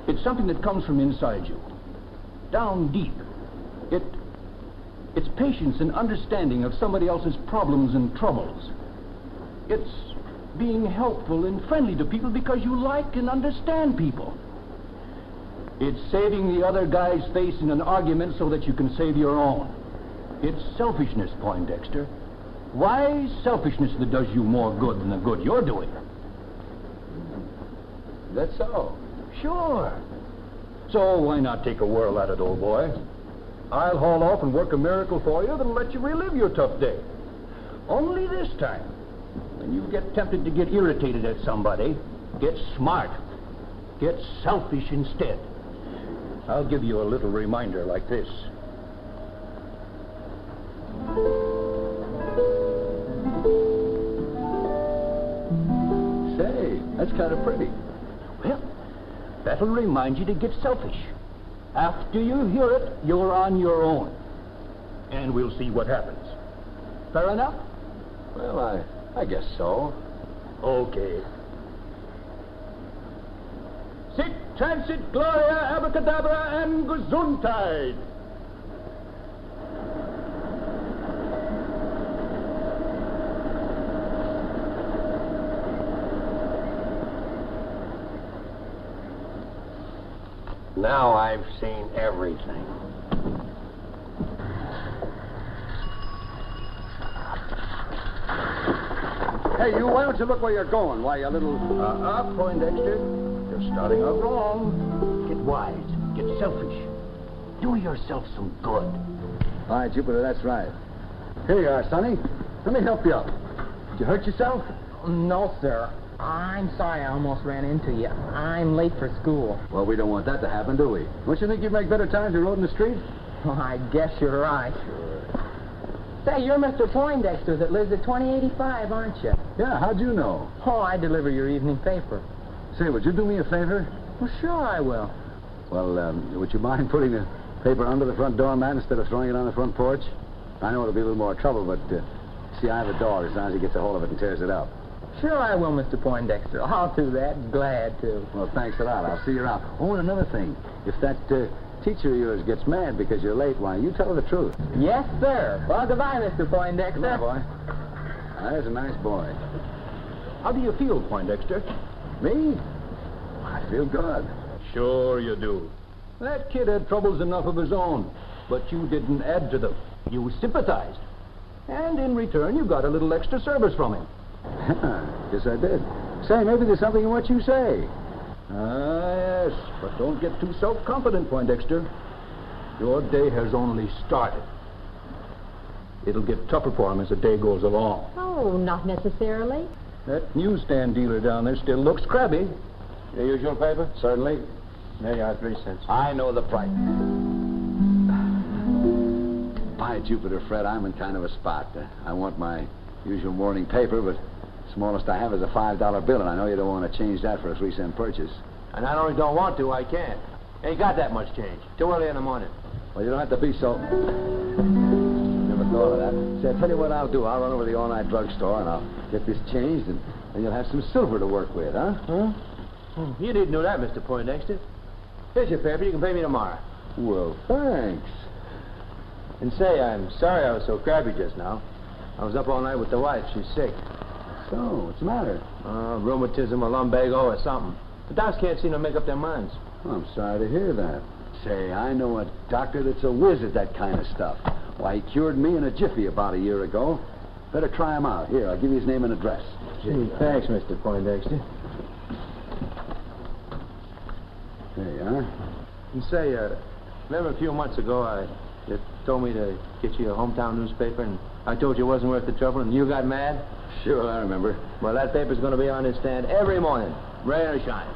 It's something that comes from inside you, down deep. It's patience and understanding of somebody else's problems and troubles. It's being helpful and friendly to people because you like and understand people. It's saving the other guy's face in an argument so that you can save your own. It's selfishness, Poindexter. Wise selfishness that does you more good than the good you're doing. That's so. Sure. So why not take a whirl at it, old boy? I'll haul off and work a miracle for you that'll let you relive your tough day. Only this time, when you get tempted to get irritated at somebody, get smart. Get selfish instead. I'll give you a little reminder like this. Say, that's kind of pretty. Well, that'll remind you to get selfish. After you hear it, you're on your own. And we'll see what happens. Fair enough? Well, I guess so. Okay. Sic transit gloria abracadabra and gesundheit. Now I've seen everything. Hey, you, why don't you look where you're going? Why, you little... Poindexter. You're starting out wrong. Get wise. Get selfish. Do yourself some good. All right, Jupiter, that's right. Here you are, Sonny. Let me help you up. Did you hurt yourself? No, sir. I'm sorry I almost ran into you. I'm late for school. Well, we don't want that to happen, do we? Don't you think you'd make better time if you rode in the street? Well, I guess you're right. Say, you're Mr. Poindexter that lives at 2085, aren't you? Yeah, how'd you know? Oh, I deliver your evening paper. Say, would you do me a favor? Well, sure I will. Well, would you mind putting the paper under the front doormat instead of throwing it on the front porch? I know it'll be a little more trouble, but, see, I have a dog as long as he gets a hold of it and tears it up. Sure I will, Mr. Poindexter. I'll do that. Glad to. Well, thanks a lot. I'll see you around. Oh, and another thing. If that teacher of yours gets mad because you're late, why, you tell her the truth. Yes, sir. Well, goodbye, Mr. Poindexter. Goodbye, boy. There's a nice boy. How do you feel, Poindexter? Me? I feel good. Sure you do. That kid had troubles enough of his own, but you didn't add to them. You sympathized. And in return, you got a little extra service from him. Yes, I did. Say, maybe there's something in what you say. Yes, but don't get too self-confident, Poindexter. Your day has only started. It'll get tougher for him as the day goes along. Oh, not necessarily. That newsstand dealer down there still looks crabby. Your usual paper? Certainly. There you are, 3 cents. I know the price. By Jupiter, Fred, I'm in kind of a spot. I want my usual morning paper, but the smallest I have is a $5 bill, and I know you don't want to change that for a 3-cent purchase. I not only don't want to, I can't. Ain't got that much change. Too early in the morning. Well, you don't have to be so... Never thought of that. Say, I'll tell you what I'll do. I'll run over to the all-night drugstore, and I'll get this changed, and you'll have some silver to work with, huh? You didn't know that, Mr. Poindexter. Here's your paper. You can pay me tomorrow. Well, thanks. And say, I'm sorry I was so crabby just now. I was up all night with the wife. She's sick. So, what's the matter? Rheumatism or lumbago or something. The docs can't seem to make up their minds. Oh, I'm sorry to hear that. Say, I know a doctor that's a whiz at that kind of stuff. Why, he cured me in a jiffy about a year ago. Better try him out. Here, I'll give you his name and address. Gee, thanks, Mr. Poindexter. There you are. And say, remember a few months ago, you told me to get you a hometown newspaper, and I told you it wasn't worth the trouble, and you got mad? Sure, I remember. Well, that paper's going to be on his stand every morning, rain or shine.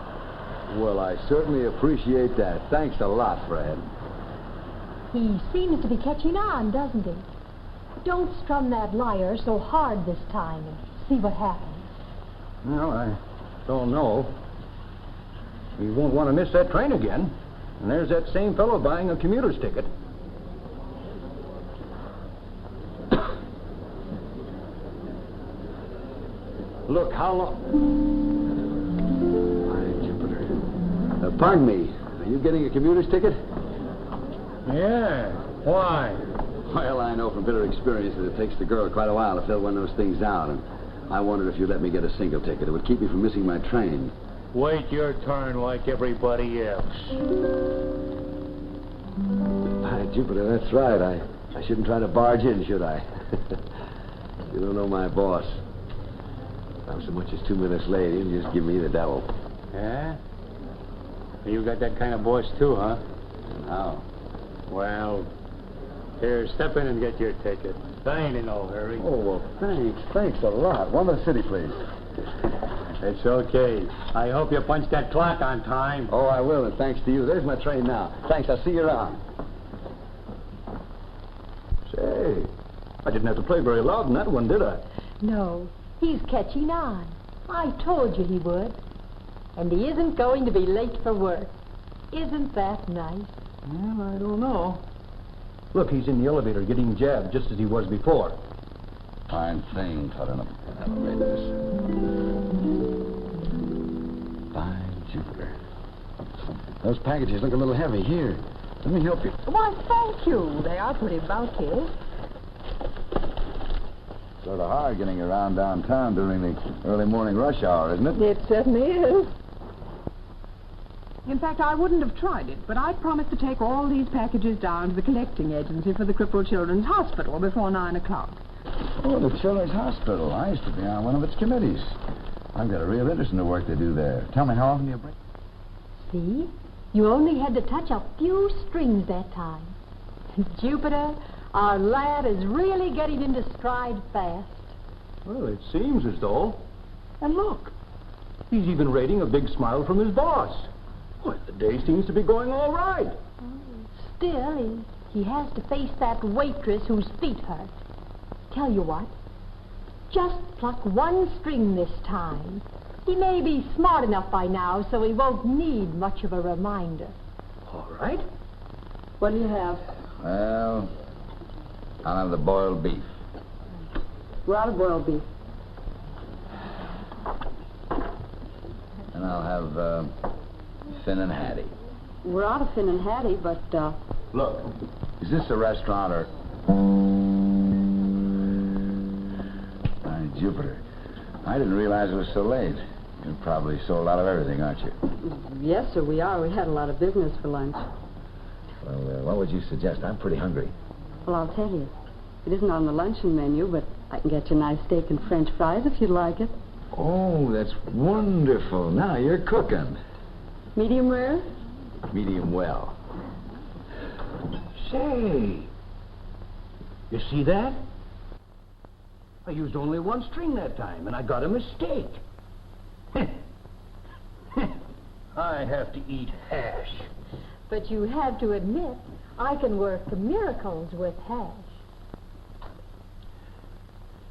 Well, I certainly appreciate that. Thanks a lot, Fred. He seems to be catching on, doesn't he? Don't strum that lyre so hard this time and see what happens. Well, I don't know. We won't want to miss that train again. And there's that same fellow buying a commuter's ticket. Look, how long... By Jupiter. Pardon me. Are you getting a commuter's ticket? Yeah. Why? Well, I know from bitter experience that it takes the girl quite a while to fill one of those things out, and I wondered if you'd let me get a single ticket. It would keep me from missing my train. Wait your turn like everybody else. By Jupiter, that's right. I shouldn't try to barge in, should I? You don't know my boss. If I'm so much as 2 minutes late, he'll just give me the devil. Yeah? You got that kind of boss too, huh? How? Well, here, step in and get your ticket. I ain't in no hurry. Oh, well, thanks. Thanks a lot. One to the city, please. It's okay. I hope you punch that clock on time. Oh, I will, and thanks to you. There's my train now. Thanks. I'll see you around. Say, I didn't have to play very loud in that one, did I? No, he's catching on. I told you he would. And he isn't going to be late for work. Isn't that nice? Well, I don't know. Look, he's in the elevator getting jabbed just as he was before. Fine thing, cutting up in elevators. Fine Jupiter. Those packages look a little heavy. Here, let me help you. Why, thank you. They are pretty bulky. Sort of hard getting around downtown during the early morning rush hour, isn't it? It certainly is. In fact, I wouldn't have tried it, but I promised to take all these packages down to the collecting agency for the Crippled Children's Hospital before 9 o'clock. Oh, the Children's Hospital. I used to be on one of its committees. I've got a real interest in the work they do there. Tell me, how often do you break? See? You only had to touch a few strings that time. Jupiter, our lad is really getting into stride fast. Well, it seems as though. And look, he's even rating a big smile from his boss. Well, the day seems to be going all right. Still, he has to face that waitress whose feet hurt. Tell you what, just pluck one string this time. He may be smart enough by now, so he won't need much of a reminder. All right. What do you have? Well, I'll have the boiled beef. We're out of boiled beef. And I'll have Finn and Hattie. We're out of Finn and Hattie, but, Look, is this a restaurant or... My Jupiter. I didn't realize it was so late. You're probably sold out of everything, aren't you? yes, sir, we are. We had a lot of business for lunch. Well, what would you suggest? I'm pretty hungry. Well, I'll tell you. It isn't on the luncheon menu, but I can get you a nice steak and French fries if you'd like it. Oh, that's wonderful. Now you're cooking. Medium rare? Medium well. Say, you see that? I used only one string that time, and I got a mistake. I have to eat hash. But you have to admit, I can work miracles with hash.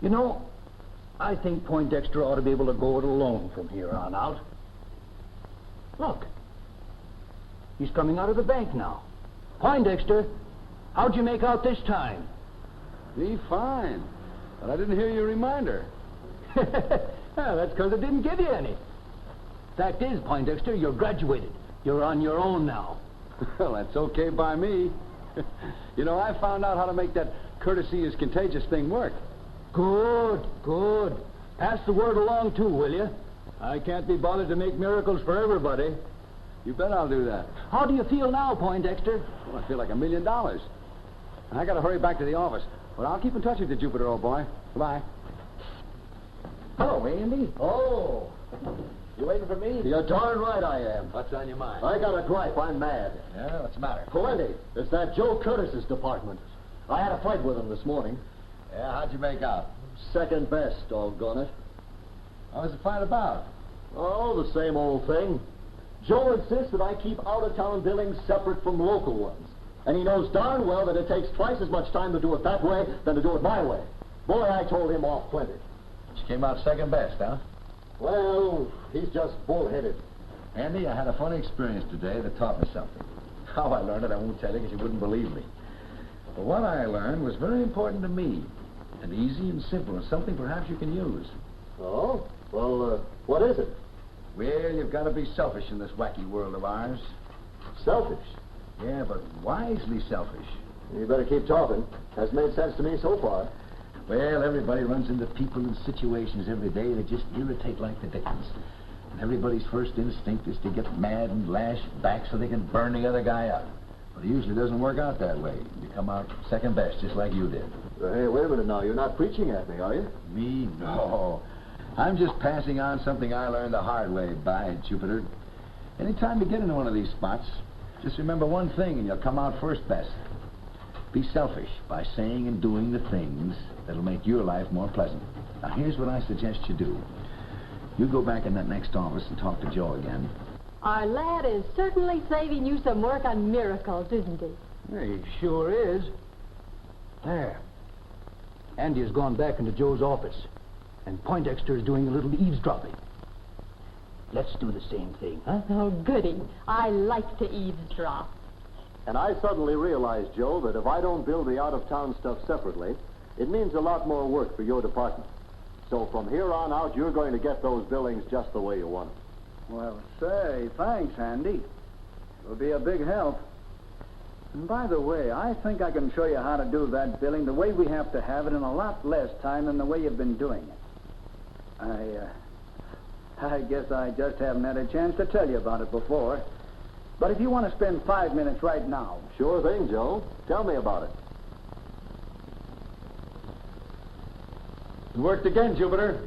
You know, I think Poindexter ought to be able to go it alone from here on out. Look, he's coming out of the bank now. Poindexter, how'd you make out this time? Me fine. But I didn't hear your reminder. Well, that's because I didn't give you any. Fact is, Poindexter, you're graduated. You're on your own now. Well, that's okay by me. You know, I found out how to make that courtesy is contagious thing work. Good, good. Pass the word along, too, will you? I can't be bothered to make miracles for everybody. You bet I'll do that. How do you feel now, Poindexter? Well, I feel like $1 million. And I got to hurry back to the office. But I'll keep in touch with you, Jupiter, old boy. Goodbye. Hello, Andy. Oh. You waiting for me? You're darn right I am. What's on your mind? I got a gripe. I'm mad. Yeah, what's the matter? Plenty. It's that Joe Curtis's department. I had a fight with him this morning. Yeah, how'd you make out? Second best, doggone it. What was the fight about? Oh, the same old thing. Joe insists that I keep out-of-town billings separate from local ones. And he knows darn well that it takes twice as much time to do it that way than to do it my way. Boy, I told him off plenty. You came out second best, huh? Well, he's just bullheaded. Andy, I had a funny experience today that taught me something. How I learned it, I won't tell you because you wouldn't believe me. But what I learned was very important to me. And easy and simple, and something perhaps you can use. Oh? Well, what is it? Well, you've got to be selfish in this wacky world of ours. Selfish. Yeah, but wisely selfish. You better keep talking. Has made sense to me so far. Well, everybody runs into people and situations every day that just irritate like the dickens. And everybody's first instinct is to get mad and lash back so they can burn the other guy up. But it usually doesn't work out that way. You come out second best, just like you did. Hey, wait a minute now. You're not preaching at me, are you? Me? No. I'm just passing on something I learned the hard way by Jupitor. Anytime you get into one of these spots, just remember one thing and you'll come out first best. Be selfish by saying and doing the things that'll make your life more pleasant. Now, here's what I suggest you do. You go back in that next office and talk to Joe again. Our lad is certainly saving you some work on miracles, isn't he? He sure is. There. Andy has gone back into Joe's office, and Poindexter is doing a little eavesdropping. Let's do the same thing, huh? Oh, goody. I like to eavesdrop. And I suddenly realized, Joe, that if I don't build the out-of-town stuff separately, it means a lot more work for your department. So from here on out, you're going to get those billings just the way you want them. Well, say, thanks, Andy. It'll be a big help. And by the way, I think I can show you how to do that billing the way we have to have it in a lot less time than the way you've been doing it. I guess I just haven't had a chance to tell you about it before. But if you want to spend 5 minutes right now... Sure thing, Joe. Tell me about it. It worked again, Jupitor.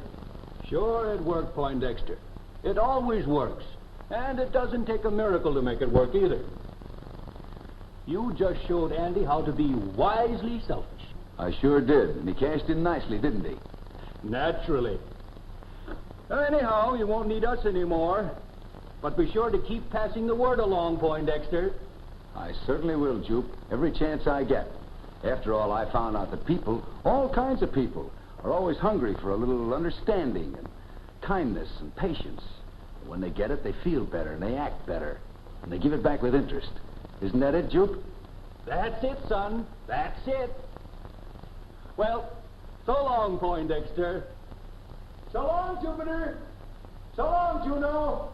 Sure, it worked, Poindexter. It always works. And it doesn't take a miracle to make it work either. You just showed Andy how to be wisely selfish. I sure did, and he cashed in nicely, didn't he? Naturally. Anyhow, you won't need us anymore. But be sure to keep passing the word along, Poindexter. I certainly will, Jupe. Every chance I get. After all, I found out that people, all kinds of people, are always hungry for a little understanding and kindness and patience. When they get it, they feel better and they act better. And they give it back with interest. Isn't that it, Jupe? That's it, son. That's it. Well, so long, Poindexter. So long, Jupiter. So long, Juno.